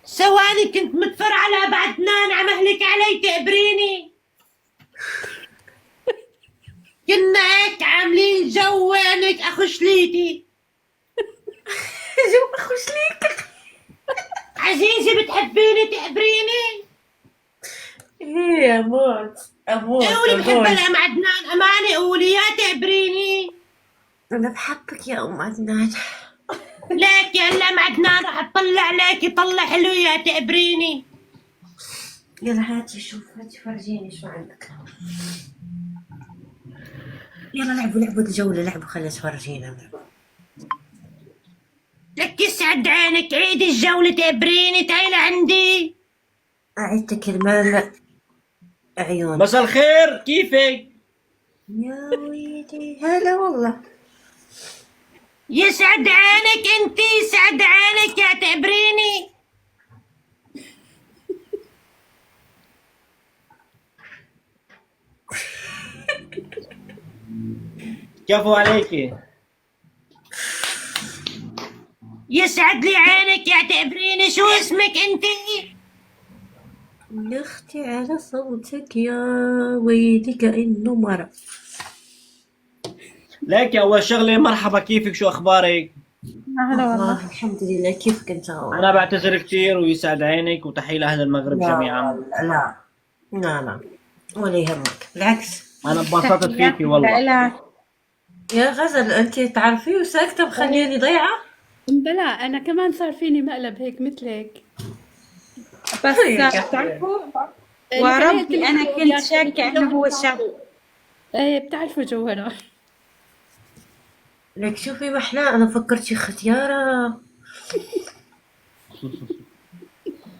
ثواني كنت متفرعة بعدنان عم اهلك علي تقبريني. كنا هيك عاملين جو وينك اخو شليتي. جو اخو شليك. عزيزي بتحبيني تقبريني؟ ايه اموت اموت قولي بحب اموت. الام عدنان، امانة قولي يا تقبريني. انا بحبك يا ام عدنان. ليك يا الام عدنان رح تطلع ليكي طلة حلو يا تقبريني. يلا هاتي شوف، هاتي فرجيني شو عندك. يلا لعبوا الجولة، لعبوا خلص فرجينا. لك يسعد عينك، عيدي الجولة تقبريني، تعي لعندي. أعدتك المال عيون. مساء الخير، كيفك؟ يا ويلي هلا والله. يسعد عينك انتي، يسعد عينك يا تقبريني. كفو عليكي. يسعد لي عينك يا تقبريني، شو اسمك انتي؟ يا اختي على صوتك يا ويلي كأنه مرة. ليك اول شغله، مرحبا، كيفك؟ شو اخبارك؟ هلا والله. الحمد لله. كيفك انت؟ انا بعتذر كثير ويسعد عينك، وتحيه لاهل المغرب لا جميعا. لا لا لا ولا يهمك، بالعكس. انا انبسطت فيكي والله. لا يا غزل انت تعرفيه وساكتة مخليني ضيعة. بلا انا كمان صار فيني مقلب هيك مثلك. بس بتعرفوا وربي أنا كنت شاكة إنه هو الشاب. ايه بتعرفوا جوهرة. لك شوفي محلاء، انا فكرت شي ختيارة.